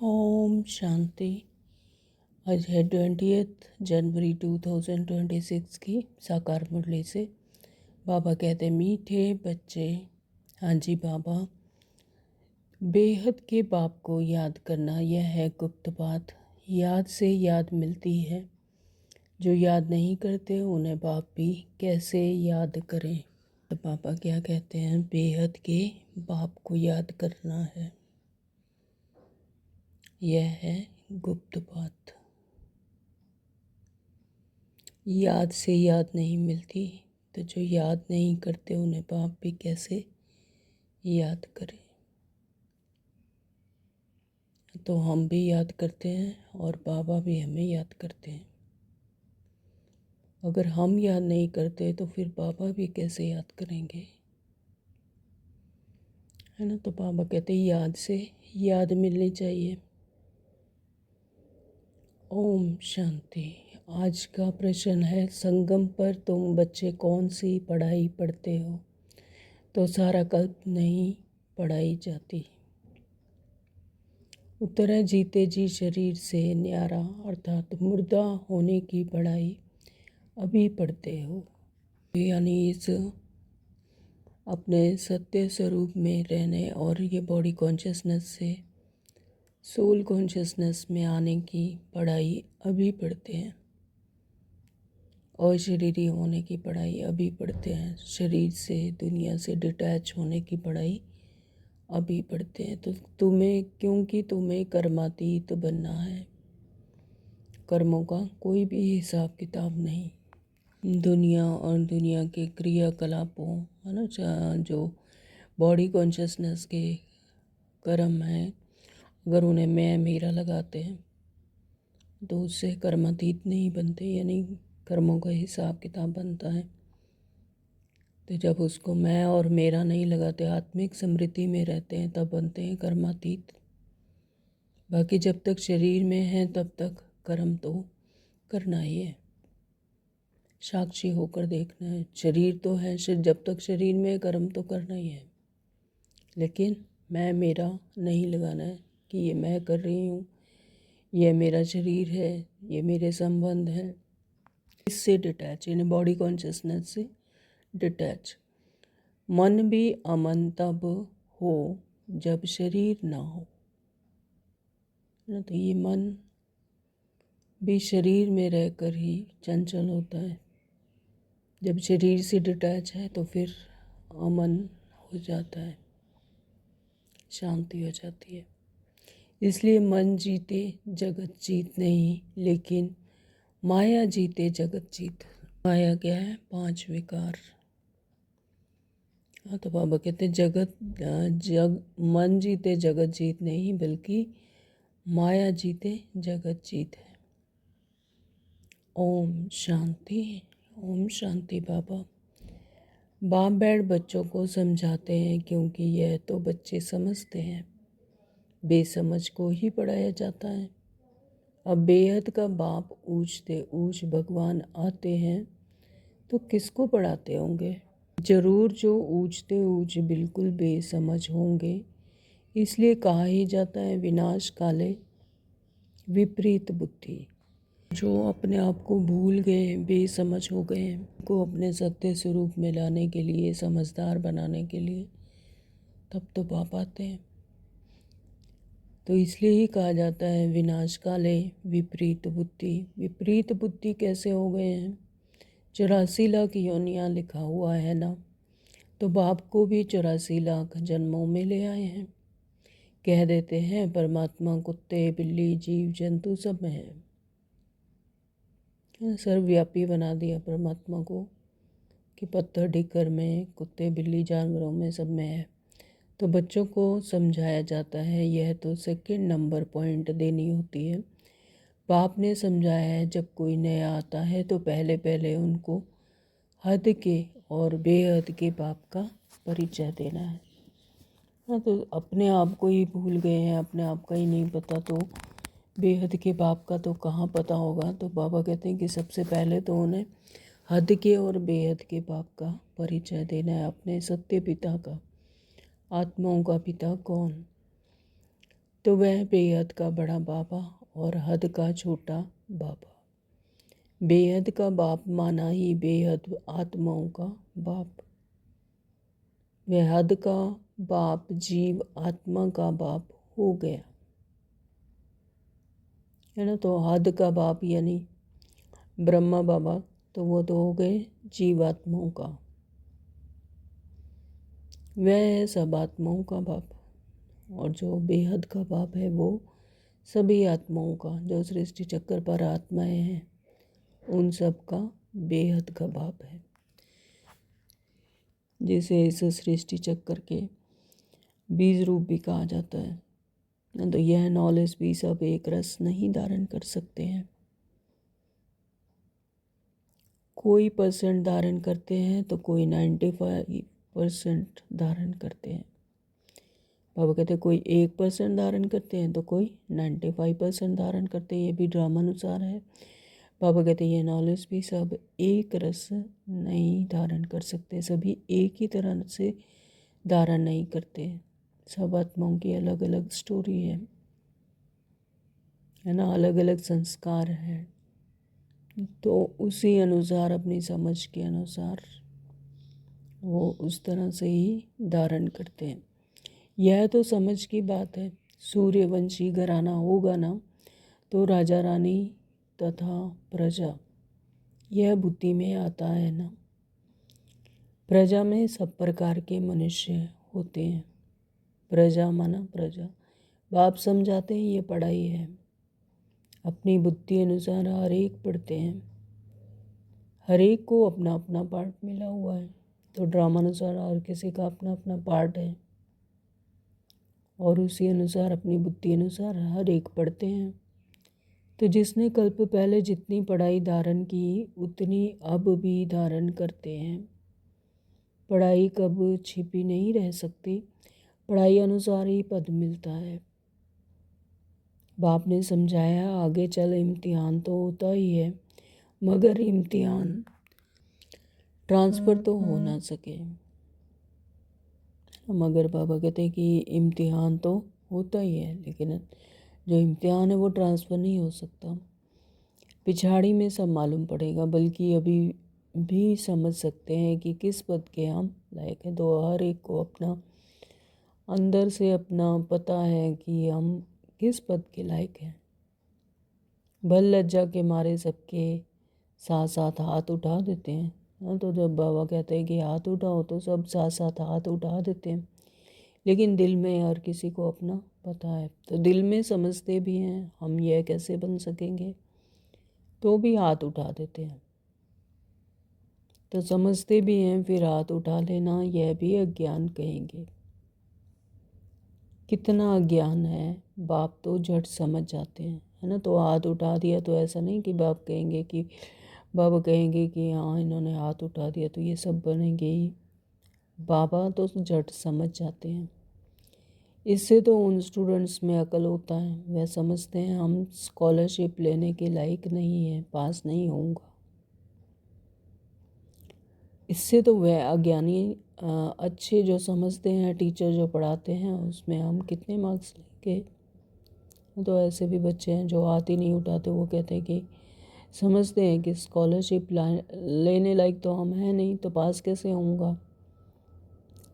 ओम शांति। आज है 20 जनवरी 2026 की साकार मुरली से। बाबा कहते मीठे बच्चे। हाँ जी बाबा, बेहद के बाप को याद करना यह है गुप्त बात। याद से याद मिलती है, जो याद नहीं करते उन्हें बाप भी कैसे याद करें। तो बाबा क्या कहते हैं, बेहद के बाप को याद करना है, यह है गुप्त बात। याद से याद नहीं मिलती, तो जो याद नहीं करते उन्हें बाप भी कैसे याद करें। तो हम भी याद करते हैं और बाबा भी हमें याद करते हैं। अगर हम याद नहीं करते तो फिर बाबा भी कैसे याद करेंगे, है ना। तो बाबा कहते हैं याद से याद मिलनी चाहिए। ओम शांति। आज का प्रश्न है, संगम पर तुम बच्चे कौन सी पढ़ाई पढ़ते हो? तो सारा कल्प नहीं पढ़ाई जाती। उत्तर है, जीते जी शरीर से न्यारा अर्थात मुर्दा होने की पढ़ाई अभी पढ़ते हो। यानी इस अपने सत्य स्वरूप में रहने और ये बॉडी कॉन्शियसनेस से सोल कॉन्शियसनेस में आने की पढ़ाई अभी पढ़ते हैं। और शरीरी होने की पढ़ाई अभी पढ़ते हैं। शरीर से, दुनिया से डिटैच होने की पढ़ाई अभी पढ़ते हैं। तो तुम्हें, क्योंकि तुम्हें कर्मातीत बनना है। कर्मों का कोई भी हिसाब किताब नहीं। दुनिया और दुनिया के क्रियाकलापों, है ना, जो बॉडी कॉन्शियसनेस के कर्म हैं, अगर उन्हें मैं मेरा लगाते हैं तो उससे कर्मातीत नहीं बनते, यानी कर्मों का हिसाब किताब बनता है। तो जब उसको मैं और मेरा नहीं लगाते, आत्मिक स्मृति में रहते हैं, तब बनते हैं कर्मातीत। बाकी जब तक शरीर में है तब तक कर्म तो करना ही है, साक्षी होकर देखना है। शरीर तो है, जब तक शरीर में है कर्म तो करना ही है, लेकिन मैं मेरा नहीं लगाना है कि ये मैं कर रही हूँ, ये मेरा शरीर है, ये मेरे संबंध हैं। इससे डिटैच, यानी बॉडी कॉन्शियसनेस से डिटैच। मन भी अमन तब हो जब शरीर ना हो, ना। तो ये मन भी शरीर में रहकर ही चंचल होता है। जब शरीर से डिटैच है तो फिर अमन हो जाता है, शांति हो जाती है। इसलिए मन जीते जगत जीत नहीं, लेकिन माया जीते जगत जीत। माया क्या है? 5 विकार। हाँ, तो बाबा कहते हैं मन जीते जगत जीत नहीं, बल्कि माया जीते जगत जीत है। ओम शांति। ओम शांति। बाबा बाप बैठ बच्चों को समझाते हैं, क्योंकि यह तो बच्चे समझते हैं, बेसमझ को ही पढ़ाया जाता है। अब बेहद का बाप ऊंचते ऊंच भगवान आते हैं तो किसको पढ़ाते होंगे? जरूर जो ऊंचते ऊंच बिल्कुल बेसमझ होंगे। इसलिए कहा ही जाता है, विनाश काले विपरीत बुद्धि। जो अपने आप को भूल गए, बेसमझ हो गए, को अपने सत्य स्वरूप में लाने के लिए, समझदार बनाने के लिए, तब तो बाप आते हैं। तो इसलिए ही कहा जाता है, विनाश काले विपरीत बुद्धि। विपरीत बुद्धि कैसे हो गए हैं? 84 लाख योनियाँ लिखा हुआ है ना, तो बाप को भी 84 लाख जन्मों में ले आए हैं। कह देते हैं परमात्मा कुत्ते बिल्ली जीव जंतु सब में है, सर्वव्यापी बना दिया परमात्मा को कि पत्थर ढिकर में, कुत्ते बिल्ली जानवरों में, सब में है। तो बच्चों को समझाया जाता है, यह तो सेकंड नंबर पॉइंट देनी होती है। बाप ने समझाया है, जब कोई नया आता है तो पहले पहले उनको हद के और बेहद के बाप का परिचय देना है। हाँ, तो अपने आप को ही भूल गए हैं, अपने आप का ही नहीं पता, तो बेहद के बाप का तो कहाँ पता होगा। तो बाबा कहते हैं कि सबसे पहले तो उन्हें हद के और बेहद के बाप का परिचय देना है, अपने सत्य पिता का। आत्माओं का पिता कौन? तो वह बेहद का बड़ा बाबा और हद का छोटा बाबा। बेहद का बाप माना ही बेहद आत्माओं का बाप। वह हद का बाप जीव आत्मा का बाप हो गया, है ना। तो हद का बाप यानी ब्रह्मा बाबा, तो वो तो हो गए जीवात्माओं का। वह है सब आत्माओं का बाप। और जो बेहद का बाप है वो सभी आत्माओं का, जो सृष्टि चक्र पर आत्माएं हैं उन सब का बेहद का बाप है, जिसे इस सृष्टि चक्र के बीज रूप भी कहा जाता है। तो यह नॉलेज भी सब एक रस नहीं धारण कर सकते हैं। कोई % धारण करते हैं तो कोई 95% धारण करते हैं। बाबा कहते हैं कोई 1% धारण करते हैं तो कोई 95% धारण करते हैं। ये भी ड्रामानुसार है। बाबा कहते हैं ये नॉलेज भी सब एक रस नहीं धारण कर सकते, सभी एक ही तरह से धारण नहीं करते। सब आत्माओं की अलग अलग स्टोरी है ना, अलग अलग संस्कार है। तो उसी अनुसार, अपनी समझ के अनुसार वो उस तरह से ही धारण करते हैं। यह तो समझ की बात है। सूर्यवंशी घराना होगा ना तो राजा रानी तथा प्रजा, यह बुद्धि में आता है ना। प्रजा में सब प्रकार के मनुष्य होते हैं। प्रजा माना प्रजा, बाप समझाते हैं ये पढ़ाई है। अपनी बुद्धि अनुसार हर एक पढ़ते हैं, हर एक को अपना अपना पार्ट मिला हुआ है। तो ड्रामानुसार हर किसी का अपना अपना पार्ट है और उसी अनुसार अपनी बुद्धि अनुसार हर एक पढ़ते हैं। तो जिसने कल्प पहले जितनी पढ़ाई धारण की उतनी अब भी धारण करते हैं। पढ़ाई कब छिपी नहीं रह सकती, पढ़ाई अनुसार ही पद मिलता है। बाप ने समझाया आगे चल इम्तिहान तो होता ही है, मगर इम्तिहान ट्रांसफ़र तो हो ना सके। मगर बाबा कहते हैं कि इम्तिहान तो होता ही है, लेकिन जो इम्तिहान है वो ट्रांसफ़र नहीं हो सकता। पिछाड़ी में सब मालूम पड़ेगा, बल्कि अभी भी समझ सकते हैं कि किस पद के हम लायक हैं। तो हर एक को अपना अंदर से अपना पता है कि हम किस पद के लायक हैं। भल लज्जा के मारे सबके साथ साथ हाथ उठा देते हैं। तो जब बाबा कहते हैं कि हाथ उठाओ तो सब साथ साथ हाथ उठा देते हैं, लेकिन दिल में हर किसी को अपना पता है। तो दिल में समझते भी हैं हम यह कैसे बन सकेंगे, तो भी हाथ उठा देते हैं। तो समझते भी हैं, फिर हाथ उठा लेना यह भी अज्ञान कहेंगे। कितना अज्ञान है, बाप तो झट समझ जाते हैं, है ना। तो हाथ उठा दिया तो ऐसा नहीं कि बाबा कहेंगे कि हाँ इन्होंने हाथ उठा दिया तो ये सब बनेंगे ही। बाबा तो झट समझ जाते हैं। इससे तो उन स्टूडेंट्स में अकल होता है, वह समझते हैं हम स्कॉलरशिप लेने के लायक नहीं है, पास नहीं होऊंगा। इससे तो वह अज्ञानी अच्छे जो समझते हैं, टीचर जो पढ़ाते हैं उसमें हम कितने मार्क्स लेंगे। तो ऐसे भी बच्चे हैं जो हाथ ही नहीं उठाते, वो कहते हैं कि समझते हैं कि स्कॉलरशिप लेने लायक तो हम हैं नहीं, तो पास कैसे होऊंगा।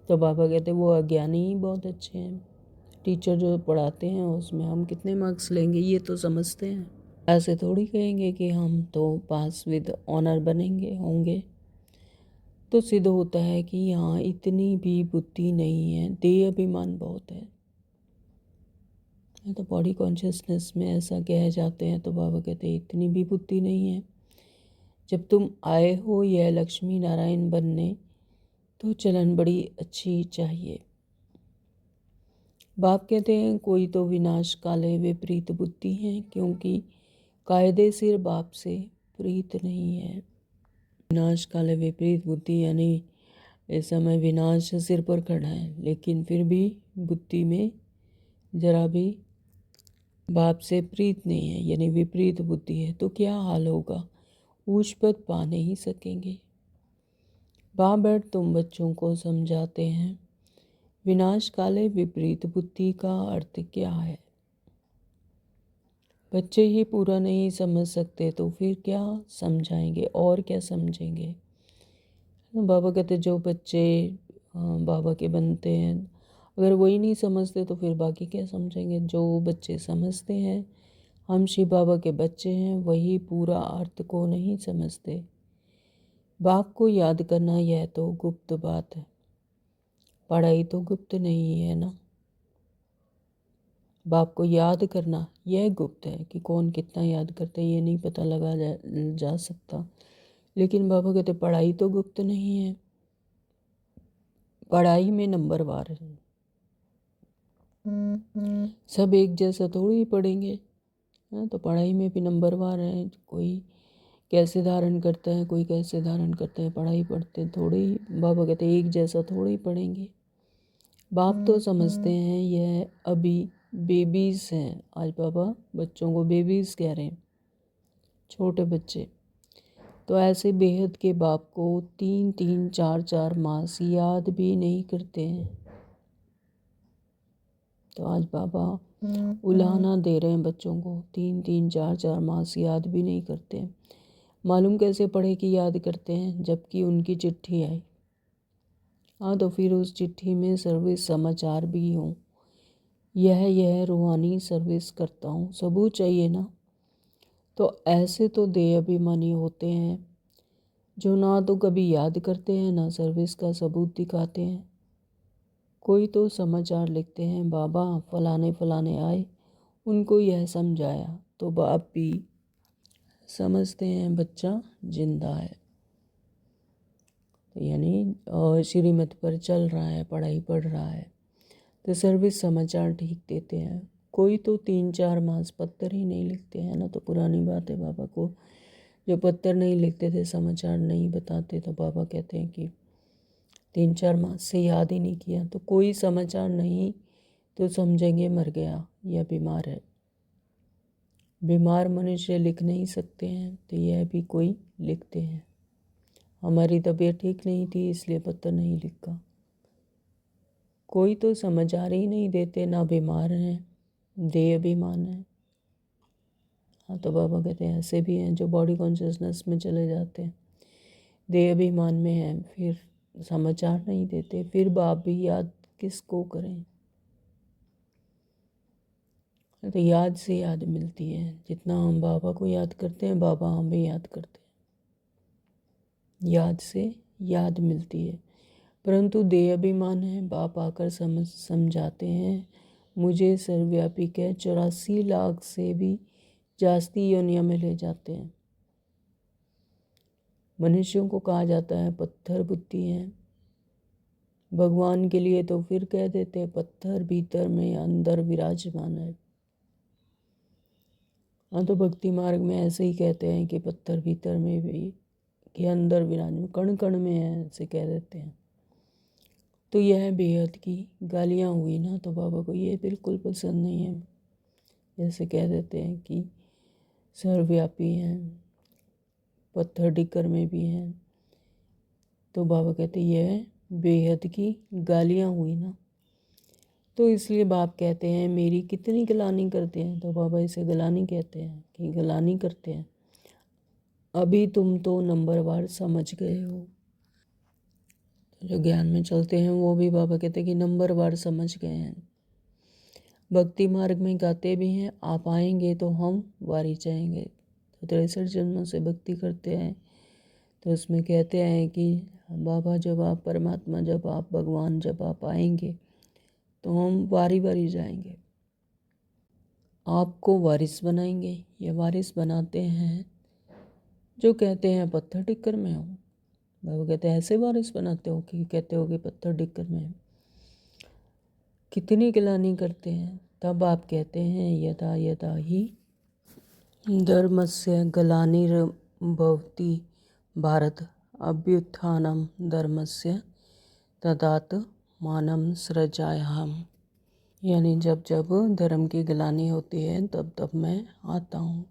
तो बाबा कहते हैं वो अज्ञानी ही बहुत अच्छे हैं, टीचर जो पढ़ाते हैं उसमें हम कितने मार्क्स लेंगे ये तो समझते हैं। ऐसे थोड़ी कहेंगे कि हम तो पास विद ऑनर बनेंगे होंगे। तो सिद्ध होता है कि यहाँ इतनी भी बुद्धि नहीं है, देह अभिमान बहुत है। तो बॉडी कॉन्शियसनेस में ऐसा कहे जाते हैं। तो बाबा कहते हैं इतनी भी बुद्धि नहीं है। जब तुम आए हो यह लक्ष्मी नारायण बनने तो चलन बड़ी अच्छी चाहिए। बाप कहते हैं कोई तो विनाश काले विपरीत बुद्धि है, क्योंकि कायदे सिर बाप से प्रीत नहीं है। विनाश काले विपरीत बुद्धि यानी इस समय विनाश सिर पर खड़ा है, लेकिन फिर भी बुद्धि में जरा भी बाप से प्रीत नहीं है, यानी विपरीत बुद्धि है। तो क्या हाल होगा, ऊंच पद पा नहीं सकेंगे। बाप बैठ तुम बच्चों को समझाते हैं विनाश काले विपरीत बुद्धि का अर्थ क्या है। बच्चे ही पूरा नहीं समझ सकते तो फिर क्या समझाएंगे और क्या समझेंगे। तो बाबा कहते जो बच्चे बाबा के बनते हैं, अगर वही नहीं समझते तो फिर बाकी क्या समझेंगे। जो बच्चे समझते हैं हम शिव बाबा के बच्चे हैं, वही पूरा अर्थ को नहीं समझते। बाप को याद करना यह तो गुप्त बात है, पढ़ाई तो गुप्त नहीं है ना। बाप को याद करना यह गुप्त है कि कौन कितना याद करते ये नहीं पता लगा जा सकता। लेकिन बाबा कहते पढ़ाई तो गुप्त नहीं है, पढ़ाई में नंबरवार है। सब एक जैसा थोड़ी ही पढ़ेंगे, हाँ, तो पढ़ाई में भी नंबरवार है। कोई कैसे धारण करता है, कोई कैसे धारण करता है, पढ़ाई पढ़ते थोड़ी ही। बाबा कहते एक जैसा थोड़ी ही पढ़ेंगे। बाप तो समझते हैं यह अभी बेबीज़ हैं। आज बाबा बच्चों को बेबीज़ कह रहे हैं, छोटे बच्चे। तो ऐसे बेहद के बाप को 3-3 4-4 मास याद भी नहीं करते हैं। तो आज बाबा उलाहना दे रहे हैं बच्चों को, 3-3 4-4 मास याद भी नहीं करते हैं। मालूम कैसे पढ़े कि याद करते हैं, जबकि उनकी चिट्ठी आई। हाँ, तो फिर उस चिट्ठी में सर्विस समाचार भी हों। यह रूहानी सर्विस करता हूँ, सबूत चाहिए ना। तो ऐसे तो देह अभिमानी होते हैं जो ना तो कभी याद करते हैं ना सर्विस का सबूत दिखाते हैं। कोई तो समाचार लिखते हैं, बाबा फलाने फलाने आए, उनको यह समझाया, तो बाप भी समझते हैं बच्चा जिंदा है। तो यानी श्रीमत पर चल रहा है, पढ़ाई पढ़ रहा है, तो सर्विस समाचार ठीक देते हैं। कोई तो 3-4 मास पत्थर ही नहीं लिखते हैं ना। तो पुरानी बात है, बाबा को जो पत्थर नहीं लिखते थे, समाचार नहीं बताते, तो बाबा कहते हैं कि 3-4 मास से याद ही नहीं किया। तो कोई समाचार नहीं तो समझेंगे मर गया या बीमार है। बीमार मनुष्य लिख नहीं सकते हैं, तो यह भी कोई लिखते हैं। हमारी तबीयत ठीक नहीं थी इसलिए पत्थर नहीं लिखा। कोई तो समाचार ही नहीं देते, ना बीमार हैं, देह अभिमान है। हाँ, तो बाबा कहते हैं ऐसे भी हैं जो बॉडी कॉन्शियसनेस में चले जाते हैं, देह अभिमान में हैं, फिर समाचार नहीं देते। फिर बाप भी याद किसको करें। तो याद से याद मिलती है। जितना हम बाबा को याद करते हैं, बाबा हमें याद करते हैं। याद से याद मिलती है। परंतु देह अभिमान है। बाप आकर समझाते हैं, मुझे सर्वव्यापी के 84 लाख से भी जास्ती योनिया में ले जाते हैं। मनुष्यों को कहा जाता है पत्थर बुद्धि है, भगवान के लिए तो फिर कह देते हैं पत्थर भीतर में अंदर विराजमान है। हाँ, तो भक्ति मार्ग में ऐसे ही कहते हैं कि पत्थर भीतर में भी के अंदर विराजमान, कण कण में है, ऐसे कह देते हैं। तो यह बेहद की गालियाँ हुई ना। तो बाबा को ये बिल्कुल पसंद नहीं है। जैसे कह देते हैं कि सर्वव्यापी हैं, पत्थर डिकर में भी हैं। तो बाबा कहते यह बेहद की गालियाँ हुई ना। तो इसलिए बाप कहते हैं मेरी कितनी गलानी करते हैं। तो बाबा इसे गलानी कहते हैं कि गलानी करते हैं। अभी तुम तो नंबरवार समझ गए हो। जो ज्ञान में चलते हैं वो भी बाबा कहते हैं कि नंबरवार समझ गए हैं। भक्ति मार्ग में गाते भी हैं, आप आएंगे तो हम वारी जाएंगे। तो 63 जन्मों से भक्ति करते हैं। तो उसमें कहते हैं कि बाबा जब आप परमात्मा, जब आप भगवान, जब आप आएंगे तो हम वारी वारी जाएंगे, आपको वारिस बनाएंगे। ये वारिस बनाते हैं जो कहते हैं पत्थर टिक्कर में हो। बाबा कहते हैं ऐसे वारिस बनाते हो कि कहते हो कि पत्थर टिक्कर में हो। कितनी गिलानी करते हैं। तब आप कहते हैं यदा यदा ही धर्मस्य ग्लानिर्भवति भारत अभ्युत्थानं धर्मस्य तदात्मानं सृजाम्यहम्। यानी जब जब धर्म की गिलानी होती है तब तब मैं आता हूँ।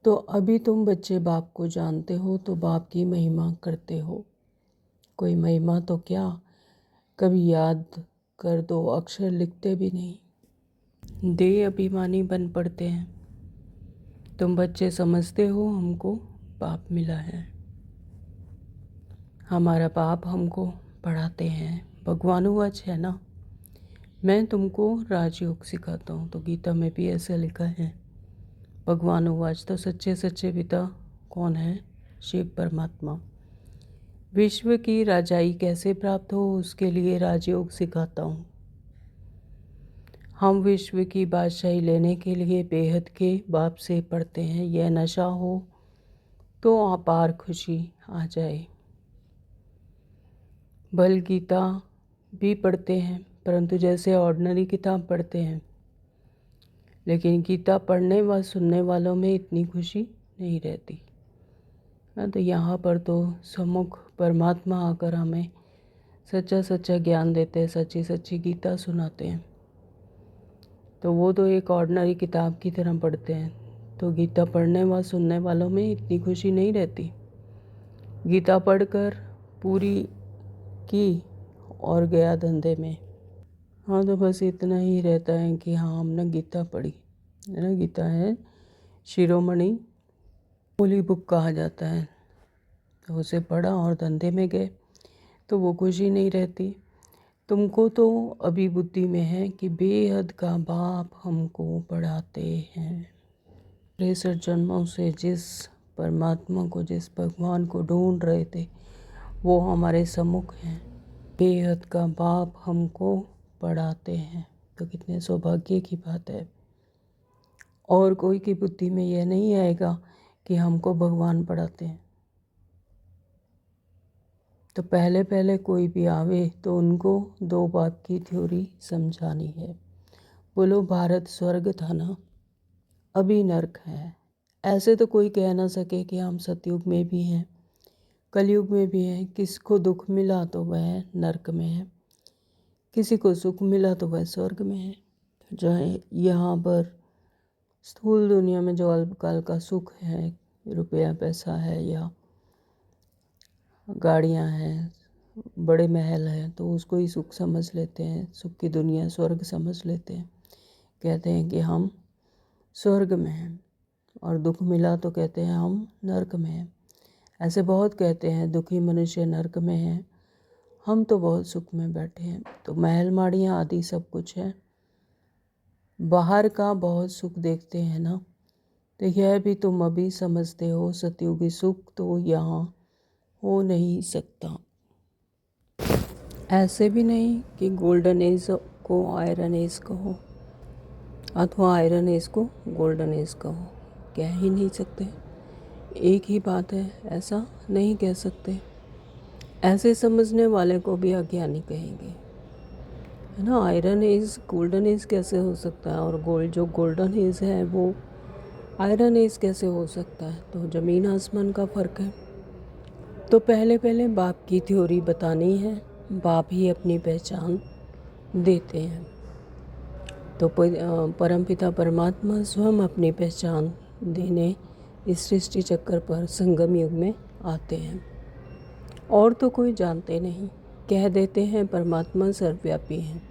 तो अभी तुम बच्चे बाप को जानते हो तो बाप की महिमा करते हो। कोई महिमा तो क्या, कभी याद कर दो अक्षर लिखते भी नहीं। देह अभिमानी बन पड़ते हैं। तुम बच्चे समझते हो हमको पाप मिला है, हमारा पाप हमको पढ़ाते हैं। भगवान वाच है ना, मैं तुमको राजयोग सिखाता हूँ। तो गीता में भी ऐसा लिखा है, भगवान वाच। तो सच्चे सच्चे पिता कौन है? शिव परमात्मा। विश्व की राजाई कैसे प्राप्त हो उसके लिए राजयोग सिखाता हूँ। हम विश्व की बादशाही लेने के लिए बेहद के बाप से पढ़ते हैं। यह नशा हो तो अपार खुशी आ जाए। भल गीता भी पढ़ते हैं, परंतु जैसे ऑर्डिनरी किताब पढ़ते हैं, लेकिन गीता पढ़ने व सुनने वालों में इतनी खुशी नहीं रहती। तो यहाँ पर तो सम्मुख परमात्मा आकर हमें सच्चा सच्चा ज्ञान देते हैं, सच्ची सच्ची गीता सुनाते हैं। तो वो तो एक ऑर्डिनरी किताब की तरह पढ़ते हैं। तो गीता पढ़ने व सुनने वालों में इतनी खुशी नहीं रहती। गीता पढ़कर पूरी की और गया धंधे में। हाँ, तो बस इतना ही रहता है कि हाँ हमने गीता पढ़ी है ना। गीता है शिरोमणि होली बुक कहा जाता है। तो उसे पढ़ा और धंधे में गए, तो वो खुशी नहीं रहती। तुमको तो अभी बुद्धि में है कि बेहद का बाप हमको पढ़ाते हैं। 63 जन्मों से जिस परमात्मा को, जिस भगवान को ढूंढ रहे थे, वो हमारे सम्मुख हैं। बेहद का बाप हमको पढ़ाते हैं। तो कितने सौभाग्य की बात है। और कोई की बुद्धि में यह नहीं आएगा कि हमको भगवान पढ़ाते हैं। तो पहले पहले कोई भी आवे तो उनको 2 बाप की थ्योरी समझानी है। बोलो भारत स्वर्ग था ना, अभी नर्क है। ऐसे तो कोई कह ना सके कि हम सतयुग में भी हैं, कलयुग में भी हैं। किसको दुख मिला तो वह नर्क में है, किसी को सुख मिला तो वह स्वर्ग में है। चाहे यहाँ पर स्थूल दुनिया में जो अल्पकाल का सुख है, रुपया पैसा है या गाड़ियाँ हैं, बड़े महल हैं, तो उसको ही सुख समझ लेते हैं। सुख की दुनिया स्वर्ग समझ लेते हैं। कहते हैं कि हम स्वर्ग में हैं। और दुख मिला तो कहते हैं हम नरक में हैं। ऐसे बहुत कहते हैं दुखी मनुष्य नरक में हैं, हम तो बहुत सुख में बैठे हैं। तो महल माड़ियाँ आदि सब कुछ है, बाहर का बहुत सुख देखते हैं ना। तो यह भी तुम अभी समझते हो, सतयुगी सुख तो यहाँ हो नहीं सकता। ऐसे भी नहीं कि गोल्डन एज को आयरन एज कहो अथवा आयरन एज को गोल्डन एज कहो, कह ही नहीं सकते। एक ही बात है, ऐसा नहीं कह सकते। ऐसे समझने वाले को भी अज्ञानी कहेंगे, है ना। आयरन एज गोल्डन एज कैसे हो सकता है, और जो गोल्डन एज है वो आयरन एज कैसे हो सकता है? तो ज़मीन आसमान का फ़र्क है। तो पहले पहले बाप की थ्योरी बतानी है, बाप ही अपनी पहचान देते हैं। तो परमपिता परमात्मा स्वयं अपनी पहचान देने इस सृष्टि चक्कर पर संगम युग में आते हैं। और तो कोई जानते नहीं, कह देते हैं परमात्मा सर्वव्यापी हैं।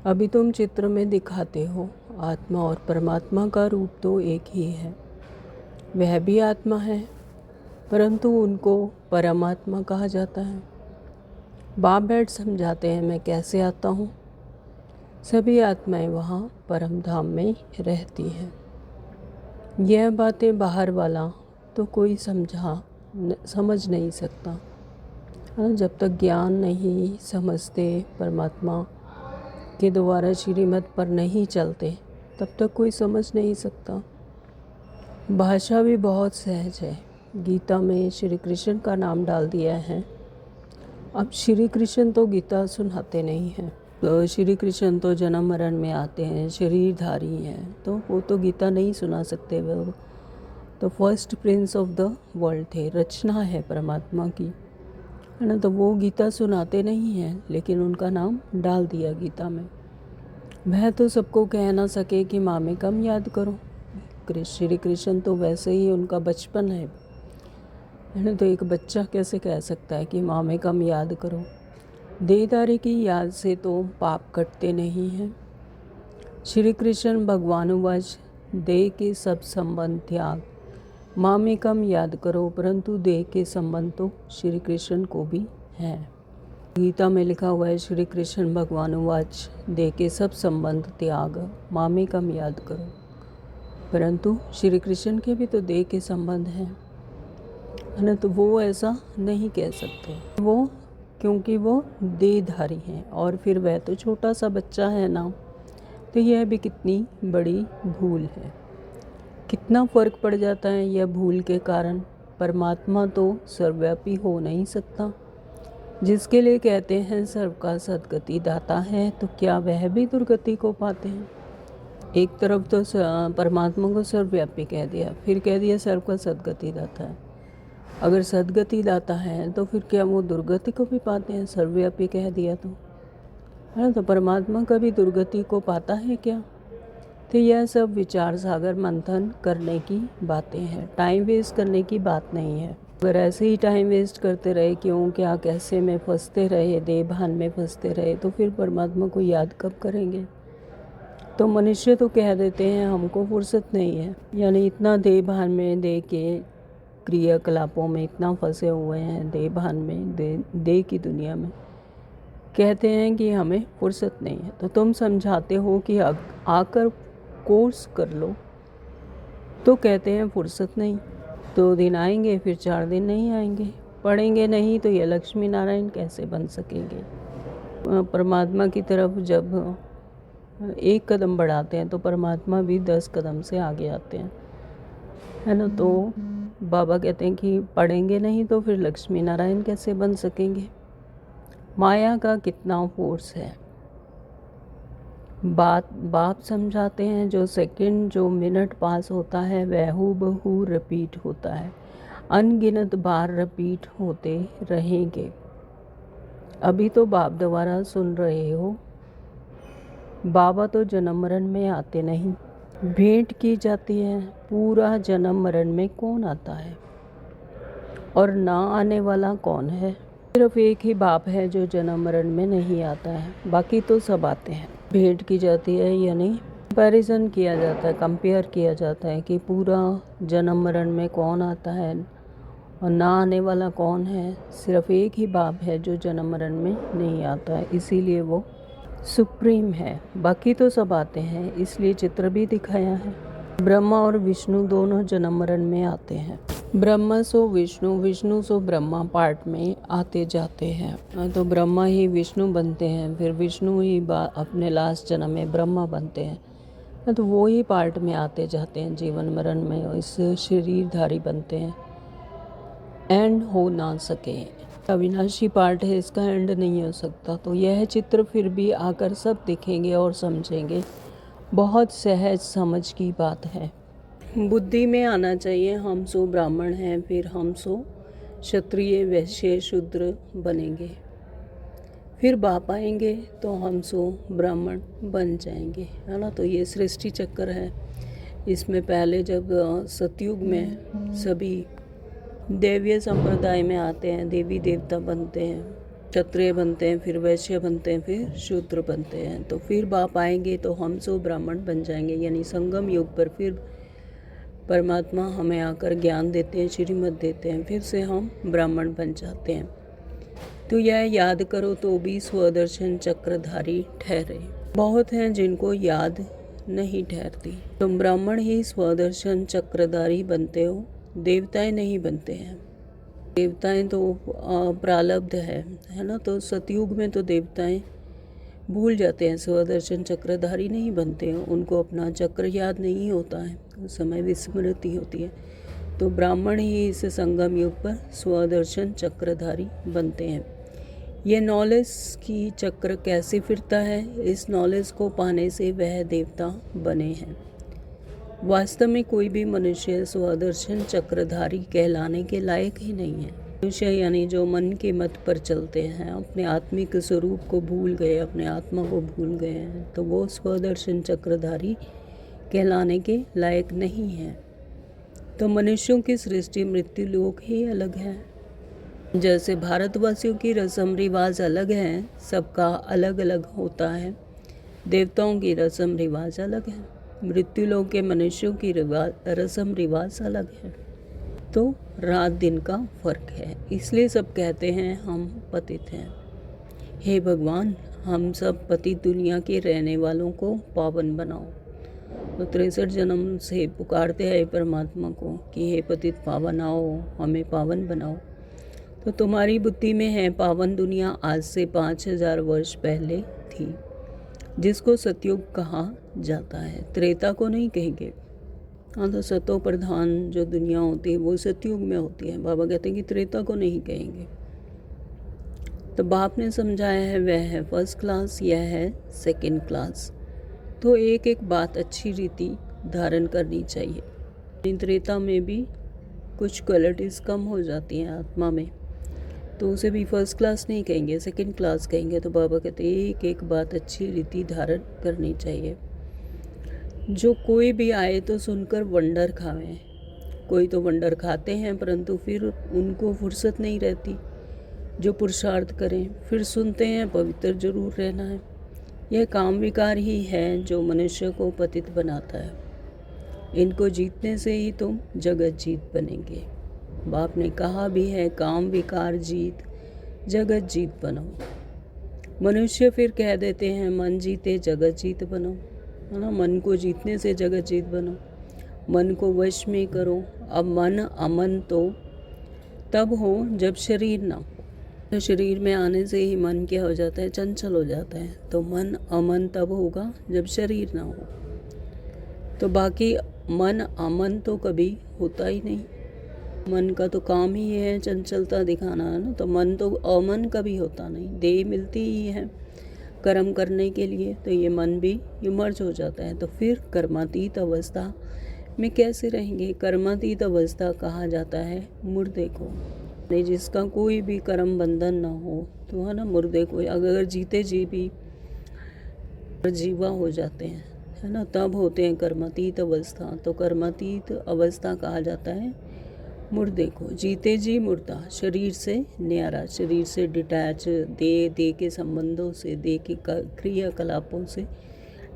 अभी तुम चित्र में दिखाते हो, आत्मा और परमात्मा का रूप तो एक ही है। वह भी आत्मा है, परंतु उनको परमात्मा कहा जाता है। बाप बैठ समझाते हैं मैं कैसे आता हूँ। सभी आत्माएं वहाँ परम धाम में रहती हैं। यह बातें बाहर वाला तो कोई समझ नहीं सकता। जब तक ज्ञान नहीं समझते, परमात्मा के द्वारा श्रीमत पर नहीं चलते, तब तक कोई समझ नहीं सकता। भाषा भी बहुत सहज है। गीता में श्री कृष्ण का नाम डाल दिया है। अब श्री कृष्ण तो गीता सुनाते नहीं हैं। तो श्री कृष्ण तो जन्म मरण में आते हैं, शरीरधारी हैं, तो वो तो गीता नहीं सुना सकते। वो तो first Prince of the world थे, रचना है परमात्मा की, है ना। तो वो गीता सुनाते नहीं हैं, लेकिन उनका नाम डाल दिया गीता में। वह तो सबको कह ना सके कि माँ में कम याद करो। श्री कृष्ण तो वैसे ही उनका बचपन है ना। तो एक बच्चा कैसे कह सकता है कि माँ में कम याद करो। देहधारी की याद से तो पाप कटते नहीं हैं। श्री कृष्ण भगवान वाच देह के सब संबंध त्याग। मामेकम याद करो, परंतु देह के संबंध तो श्री कृष्ण को भी है। गीता में लिखा हुआ है, श्री कृष्ण भगवान वाच, देह के सब संबंध त्याग, मामेकम याद करो। परंतु श्री कृष्ण के भी तो देह के संबंध हैं, है ना। तो वो ऐसा नहीं कह सकते, वो क्योंकि वो देहधारी हैं, और फिर वह तो छोटा सा बच्चा है ना। तो यह भी कितनी बड़ी भूल है, कितना फर्क पड़ जाता है यह भूल के कारण। परमात्मा तो सर्वव्यापी हो नहीं सकता, जिसके लिए कहते हैं सर्व का सद्गति दाता है, तो क्या वह भी दुर्गति को पाते हैं। एक तरफ तो परमात्मा को सर्वव्यापी कह दिया, फिर कह दिया सर्व का सद्गति दाता है। अगर सद्गति दाता है तो फिर क्या वो दुर्गति को भी पाते हैं, सर्वव्यापी कह दिया तो, है ना। तो परमात्मा कभी दुर्गति को पाता है क्या। तो यह सब विचार सागर मंथन करने की बातें हैं, टाइम वेस्ट करने की बात नहीं है। अगर ऐसे ही टाइम वेस्ट करते रहे, क्यों क्या कैसे में फंसते रहे, देह भान में फंसते रहे, तो फिर परमात्मा को याद कब करेंगे। तो मनुष्य तो कह देते हैं हमको फुर्सत नहीं है, यानी इतना देह भान में, देह के क्रियाकलापों में इतना फंसे हुए हैं, देह भान में, देह की दुनिया में, कहते हैं कि हमें फुर्सत नहीं है। तो तुम समझाते हो कि आकर कोर्स कर लो, तो कहते हैं फुर्सत नहीं। 2 दिन आएंगे, फिर 4 दिन नहीं आएंगे, पढ़ेंगे नहीं, तो ये लक्ष्मी नारायण कैसे बन सकेंगे। परमात्मा की तरफ जब 1 कदम बढ़ाते हैं तो परमात्मा भी 10 कदम से आगे आते हैं, है ना। तो बाबा कहते हैं कि पढ़ेंगे नहीं तो फिर लक्ष्मी नारायण कैसे बन सकेंगे। माया का कितना फोर्स है। बाप समझाते हैं, जो सेकंड जो मिनट पास होता है वह हूबहू रिपीट होता है, अनगिनत बार रिपीट होते रहेंगे। अभी तो बाप दोबारा सुन रहे हो, बाबा तो जन्म मरण में आते नहीं, भेंट की जाती है। पूरा जन्म मरण में कौन आता है, और ना आने वाला कौन है। सिर्फ एक ही बाप है जो जन्म मरण में नहीं आता है, बाकी तो सब आते हैं। भेंट की जाती है, यानी कंपैरिजन किया जाता है, कंपेयर किया जाता है कि पूरा जन्म मरण में कौन आता है और ना आने वाला कौन है। सिर्फ एक ही बाप है जो जन्म मरण में नहीं आता है, इसीलिए वो सुप्रीम है, बाकी तो सब आते हैं। इसलिए चित्र भी दिखाया है। ब्रह्मा और विष्णु दोनों जन्म मरण में आते हैं। ब्रह्मा सो विष्णु, विष्णु सो ब्रह्मा पार्ट में आते जाते हैं। तो ब्रह्मा ही विष्णु बनते हैं, फिर विष्णु ही अपने लास्ट जन्म में ब्रह्मा बनते हैं। तो वो ही पार्ट में आते जाते हैं, जीवन मरण में इस शरीरधारी बनते हैं। एंड हो ना सके, अविनाशी पार्ट है, इसका एंड नहीं हो सकता। तो यह चित्र फिर भी आकर सब दिखेंगे और समझेंगे। बहुत सहज समझ की बात है, बुद्धि में आना चाहिए। हम सो ब्राह्मण हैं, फिर हम सो क्षत्रिय वैश्य शूद्र बनेंगे, फिर बाप आएंगे तो हम सो ब्राह्मण बन जाएंगे, है ना। तो ये सृष्टि चक्र है। इसमें पहले जब सतयुग में सभी देवीय संप्रदाय में आते हैं, देवी देवता बनते हैं, क्षत्रिय बनते हैं, फिर वैश्य बनते हैं, फिर शूद्र बनते हैं। तो फिर बाप आएंगे तो हम सो ब्राह्मण बन जाएंगे, यानी संगम युग पर फिर परमात्मा हमें आकर ज्ञान देते हैं, श्रीमत देते हैं, फिर से हम ब्राह्मण बन जाते हैं। तो यह याद करो तो भी स्वदर्शन चक्रधारी ठहरे। बहुत हैं जिनको याद नहीं ठहरती। तुम ब्राह्मण ही स्वदर्शन चक्रधारी बनते हो, देवताएं नहीं बनते हैं। देवताएं तो प्रारब्ध है ना। तो सतयुग में तो देवताएं भूल जाते हैं, स्वदर्शन चक्रधारी नहीं बनते हैं, उनको अपना चक्र याद नहीं होता है, उस समय विस्मृति होती है। तो ब्राह्मण ही इस संगम युग पर स्वदर्शन चक्रधारी बनते हैं। ये नॉलेज की चक्र कैसे फिरता है, इस नॉलेज को पाने से वह देवता बने हैं। वास्तव में कोई भी मनुष्य स्वदर्शन चक्रधारी कहलाने के लायक ही नहीं है। मनुष्य यानी जो मन के मत पर चलते हैं, अपने आत्मिक स्वरूप को भूल गए, अपने आत्मा को भूल गए हैं, तो वो स्वदर्शन चक्रधारी कहलाने के लायक नहीं है। तो मनुष्यों की सृष्टि मृत्यु लोक ही अलग है। जैसे भारतवासियों की रस्म रिवाज अलग हैं, सबका अलग अलग होता है, देवताओं की रस्म रिवाज अलग है। मृत्यु लोक के मनुष्यों की रस्म रिवाज अलग है। तो रात दिन का फर्क है, इसलिए सब कहते हैं हम पतित हैं। हे भगवान, हम सब पतित दुनिया के रहने वालों को पावन बनाओ। तो 63 जन्म से पुकारते हैं परमात्मा को कि हे पतित पावन आओ, हमें पावन बनाओ। तो तुम्हारी बुद्धि में है पावन दुनिया आज से 5000 वर्ष पहले थी, जिसको सतयुग कहा जाता है, त्रेता को नहीं कहेंगे। हाँ, तो सतो प्रधान जो दुनिया होती है वो सतयुग में होती है। बाबा कहते हैं कि त्रेता को नहीं कहेंगे। तो बाप ने समझाया है वह है फर्स्ट क्लास, यह है सेकंड क्लास। तो एक एक बात अच्छी रीति धारण करनी चाहिए। त्रेता में भी कुछ क्वालिटीज़ कम हो जाती हैं आत्मा में, तो उसे भी फर्स्ट क्लास नहीं कहेंगे, सेकंड क्लास कहेंगे। तो बाबा कहते हैं एक एक बात अच्छी रीति धारण करनी चाहिए। जो कोई भी आए तो सुनकर वंडर खावें। कोई तो वंडर खाते हैं परंतु फिर उनको फुर्सत नहीं रहती जो पुरुषार्थ करें, फिर सुनते हैं पवित्र जरूर रहना है। यह काम विकार ही है जो मनुष्य को पतित बनाता है। इनको जीतने से ही तुम जगत जीत बनेंगे। बाप ने कहा भी है काम विकार जीत जगत जीत बनो। मनुष्य फिर कह देते हैं मन जीते जगत जीत बनो, है ना। मन को जीतने से जगत जीत बनो, मन को वश में करो। अब मन अमन तो तब हो जब शरीर ना हो। तो शरीर में आने से ही मन क्या हो जाता है, चंचल हो जाता है। तो मन अमन तब होगा जब शरीर ना हो। तो बाकी मन अमन तो कभी होता ही नहीं। मन का तो काम ही है चंचलता दिखाना, है ना। तो मन तो अमन कभी होता नहीं। देह मिलती ही है कर्म करने के लिए, तो ये मन भी इमर्ज हो जाता है। तो फिर कर्मातीत अवस्था में कैसे रहेंगे। कर्मातीत अवस्था कहा जाता है मुर्दे को, नहीं जिसका कोई भी कर्म बंधन ना हो, तो है ना। मुर्दे को अगर जीते जी भी जीवा हो जाते हैं, है ना, तब होते हैं कर्मातीत अवस्था। तो कर्मातीत अवस्था कहा जाता है मुर्दे को। जीते जी मुर्दा, शरीर से न्यारा, शरीर से डिटैच, दे के संबंधों से, दे के क्रियाकलापों से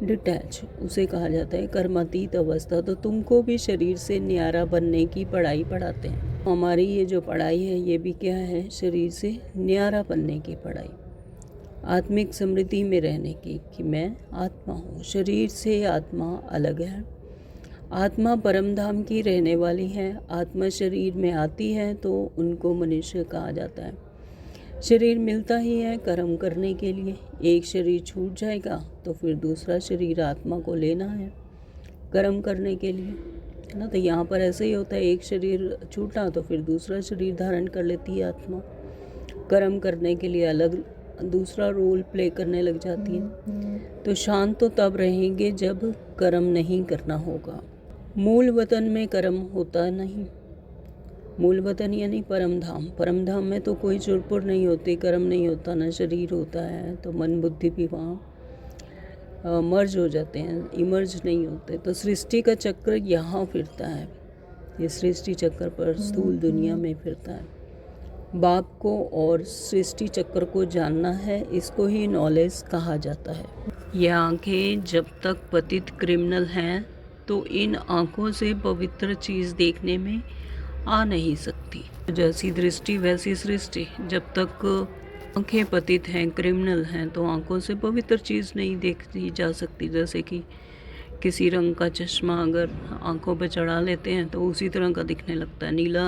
डिटैच, उसे कहा जाता है कर्मातीत अवस्था। तो तुमको भी शरीर से न्यारा बनने की पढ़ाई पढ़ाते हैं। हमारी ये जो पढ़ाई है ये भी क्या है, शरीर से न्यारा बनने की पढ़ाई, आत्मिक समृद्धि में रहने की, कि मैं आत्मा हूँ, शरीर से आत्मा अलग है। आत्मा परम धाम की रहने वाली है। आत्मा शरीर में आती है तो उनको मनुष्य कहा जाता है। शरीर मिलता ही है कर्म करने के लिए। एक शरीर छूट जाएगा तो फिर दूसरा शरीर आत्मा को लेना है कर्म करने के लिए, है ना। तो यहाँ पर ऐसे ही होता है, एक शरीर छूटा तो फिर दूसरा शरीर धारण कर लेती है आत्मा, कर्म करने के लिए अलग दूसरा रोल प्ले करने लग जाती है। तो शांत तो तब रहेंगे जब कर्म नहीं करना होगा। मूल वतन में कर्म होता नहीं। मूल वतन यानी परम धाम। परम धाम में तो कोई चुरपुर नहीं होती, कर्म नहीं होता, ना शरीर होता है। तो मन बुद्धि भी वहाँ मर्ज हो जाते हैं, इमर्ज नहीं होते। तो सृष्टि का चक्र यहाँ फिरता है, ये सृष्टि चक्र पर स्थूल दुनिया में फिरता है। बाप को और सृष्टि चक्र को जानना है, इसको ही नॉलेज कहा जाता है। ये आंखें जब तक पतित क्रिमिनल हैं तो इन आँखों से पवित्र चीज़ देखने में आ नहीं सकती। जैसी दृष्टि वैसी सृष्टि। जब तक आँखें पतित हैं, क्रिमिनल हैं, तो आँखों से पवित्र चीज़ नहीं देखी जा सकती। जैसे कि किसी रंग का चश्मा अगर आँखों पर चढ़ा लेते हैं तो उसी तरह का दिखने लगता है। नीला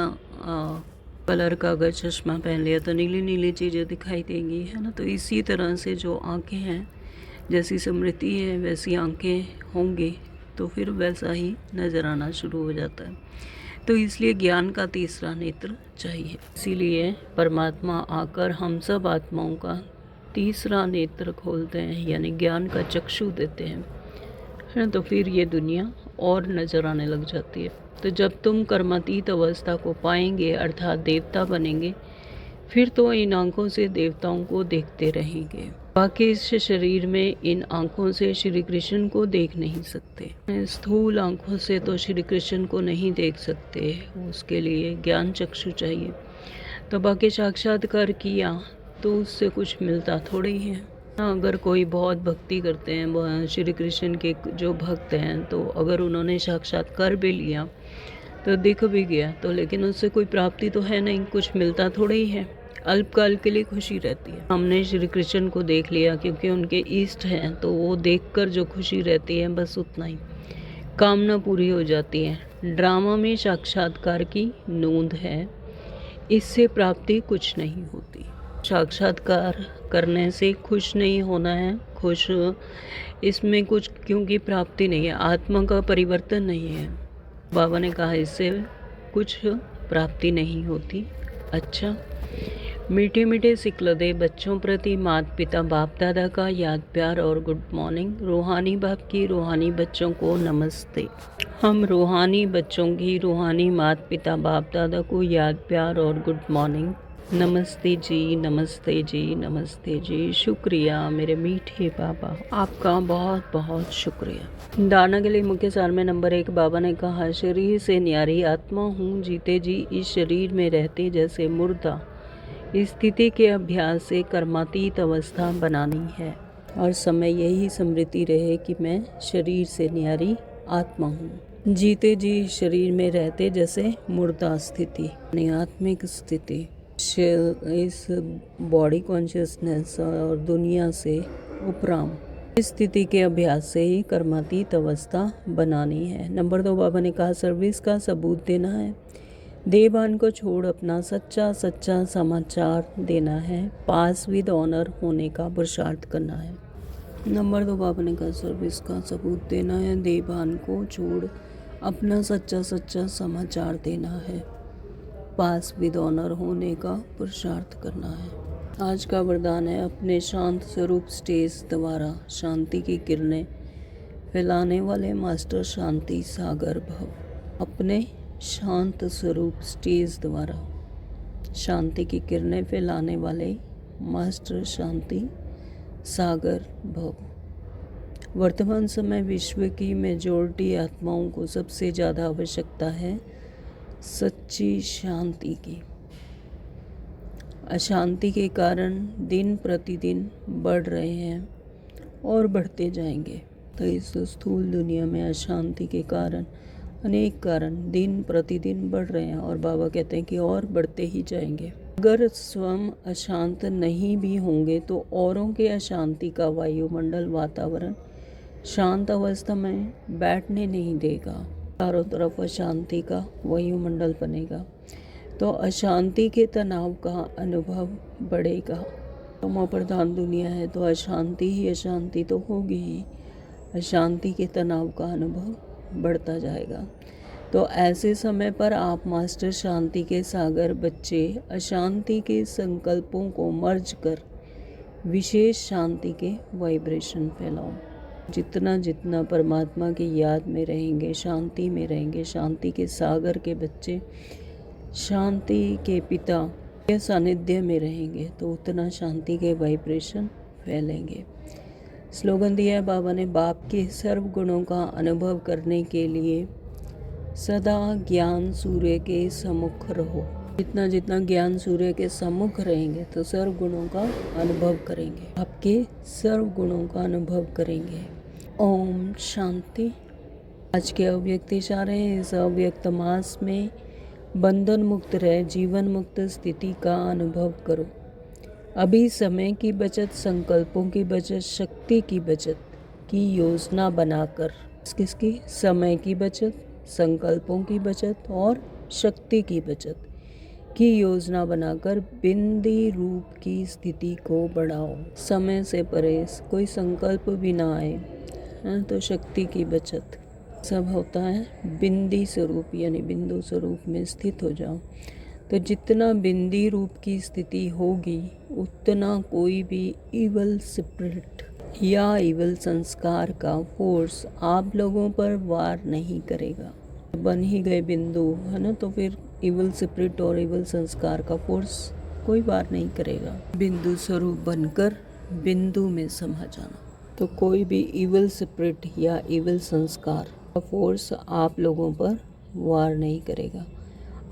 कलर का अगर चश्मा पहन लिया तो नीली नीली चीज़ें दिखाई देंगी, है ना। तो इसी तरह से जो आँखें हैं, जैसी स्मृति है वैसी आँखें होंगी तो फिर वैसा ही नज़र आना शुरू हो जाता है। तो इसलिए ज्ञान का तीसरा नेत्र चाहिए। इसीलिए परमात्मा आकर हम सब आत्माओं का तीसरा नेत्र खोलते हैं, यानी ज्ञान का चक्षु देते हैं, है। तो फिर ये दुनिया और नज़र आने लग जाती है। तो जब तुम कर्मातीत अवस्था को पाएंगे अर्थात देवता बनेंगे, फिर तो इन आँखों से देवताओं को देखते रहेंगे। बाकी इस शरीर में इन आँखों से श्री कृष्ण को देख नहीं सकते। स्थूल आँखों से तो श्री कृष्ण को नहीं देख सकते, उसके लिए ज्ञान चक्षु चाहिए। तो बाकी साक्षात्कार किया तो उससे कुछ मिलता थोड़ी है। अगर कोई बहुत भक्ति करते हैं श्री कृष्ण के जो भक्त हैं, तो अगर उन्होंने साक्षात्कार भी लिया तो दिख भी गया, तो लेकिन उससे कोई प्राप्ति तो है नहीं, कुछ मिलता थोड़ा ही है, अल्पकाल के लिए खुशी रहती है। हमने श्री कृष्ण को देख लिया क्योंकि उनके इष्ट हैं, तो वो देखकर जो खुशी रहती है बस उतना ही, कामना पूरी हो जाती है। ड्रामा में साक्षात्कार की नोंद है, इससे प्राप्ति कुछ नहीं होती। साक्षात्कार करने से खुश नहीं होना है, खुश इसमें कुछ, क्योंकि प्राप्ति नहीं है, आत्मा का परिवर्तन नहीं है। बाबा ने कहा इससे कुछ प्राप्ति नहीं होती। अच्छा, मीठे मीठे सिकलदे बच्चों प्रति माता पिता बाप दादा का याद प्यार और गुड मॉर्निंग। रूहानी बाप की रूहानी बच्चों को नमस्ते। हम रूहानी बच्चों की रूहानी माता पिता बाप दादा को याद प्यार और गुड मॉर्निंग। नमस्ते जी, नमस्ते जी, नमस्ते जी। शुक्रिया मेरे मीठे बाबा, आपका बहुत बहुत शुक्रिया। दाना के लिए मुख्य सार में नंबर 1, बाबा ने कहा शरीर से न्यारी आत्मा हूँ, जीते जी इस शरीर में रहते जैसे मुर्दा। स्थिति के अभ्यास से कर्मातीत अवस्था बनानी है और समय यही स्मृति रहे कि मैं शरीर से न्यारी आत्मा हूँ। जीते जी शरीर में रहते जैसे मुर्दा स्थिति, यानी आत्मिक स्थिति, इस बॉडी कॉन्शियसनेस और दुनिया से उपराम इस स्थिति के अभ्यास से ही कर्मातीत अवस्था बनानी है। नंबर 2, बाबा ने कहा सर्विस का सबूत देना है, देवान को छोड़ अपना सच्चा समाचार देना है, पास विद ऑनर होने का पुरुषार्थ करना है। नंबर 2, बाबा ने कहा सर्विस का सबूत देना है, देवान को छोड़ अपना सच्चा समाचार देना है, पास विद ऑनर होने का पुरुषार्थ करना है। आज का वरदान है अपने शांत स्वरूप स्टेज द्वारा शांति की किरणें फैलाने वाले मास्टर शांति सागर भव। अपने शांत स्वरूप स्टेज द्वारा शांति की किरणें फैलाने वाले मास्टर शांति सागर भव। वर्तमान समय विश्व की मेजॉरिटी आत्माओं को सबसे ज़्यादा आवश्यकता है सच्ची शांति की। अशांति के कारण दिन प्रतिदिन बढ़ रहे हैं और बढ़ते जाएंगे। तो इस स्थूल दुनिया में अशांति के कारण अनेक कारण दिन प्रतिदिन बढ़ रहे हैं और बाबा कहते हैं कि और बढ़ते ही जाएंगे। अगर स्वयं अशांत नहीं भी होंगे तो औरों के अशांति का वायुमंडल वातावरण शांत अवस्था में बैठने नहीं देगा। चारों तरफ अशांति का वायुमंडल बनेगा तो अशांति के तनाव का अनुभव बढ़ेगा। तमो प्रधान दुनिया है तो अशांति ही अशांति तो होगी ही, अशांति के तनाव का अनुभव बढ़ता जाएगा। तो ऐसे समय पर आप मास्टर शांति के सागर बच्चे अशांति के संकल्पों को मर्ज कर विशेष शांति के वाइब्रेशन फैलाओ। जितना जितना परमात्मा की याद में रहेंगे, शांति में रहेंगे, शांति के सागर के बच्चे शांति के पिता के सानिध्य में रहेंगे तो उतना शांति के वाइब्रेशन फैलेंगे। स्लोगन दिया है बाबा ने, बाप के सर्व गुणों का अनुभव करने के लिए सदा ज्ञान सूर्य के सम्मुख रहो। जितना जितना ज्ञान सूर्य के सम्मुख रहेंगे तो सर्व गुणों का अनुभव करेंगे, आपके सर्व गुणों का अनुभव करेंगे। ओम शांति। आज के अव्यक्त इशारे हैं, इस अव्यक्त मास में बंधन मुक्त रह जीवन मुक्त स्थिति का अनुभव करो। अभी समय की बचत, संकल्पों की बचत, शक्ति की बचत की योजना बनाकर, किसकी? समय की बचत, संकल्पों की बचत और शक्ति की बचत की योजना बनाकर बिंदी रूप की स्थिति को बढ़ाओ। समय से परे कोई संकल्प भी ना आए तो शक्ति की बचत सब होता है बिंदी स्वरूप, यानी बिंदु स्वरूप में स्थित हो जाओ। तो जितना बिंदी रूप की स्थिति होगी उतना कोई भी इवल स्पिरिट या इवल संस्कार का फोर्स आप लोगों पर वार नहीं करेगा। बन ही गए बिंदु, है ना, तो फिर इवल स्पिरिट और इवल संस्कार का फोर्स कोई वार नहीं करेगा। बिंदु स्वरूप बनकर बिंदु में समा जाना, तो कोई भी इवल स्पिरिट या इवल संस्कार का फोर्स आप लोगों पर वार नहीं करेगा।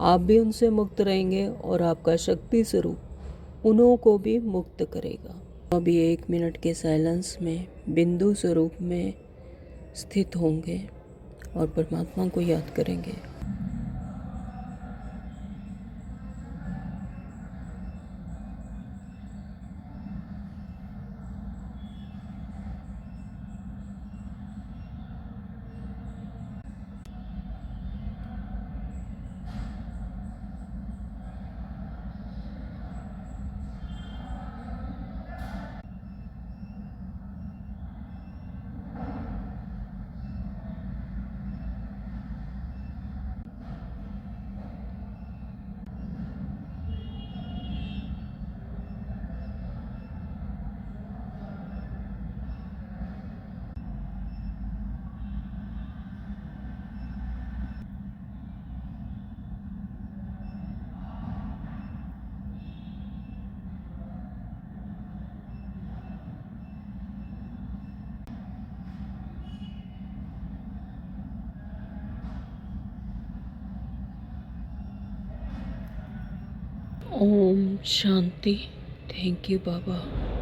आप भी उनसे मुक्त रहेंगे और आपका शक्ति स्वरूप उन्हों को भी मुक्त करेगा। अभी 1 मिनट के साइलेंस में बिंदु स्वरूप में स्थित होंगे और परमात्मा को याद करेंगे। ओम शांति। Thank you Baba.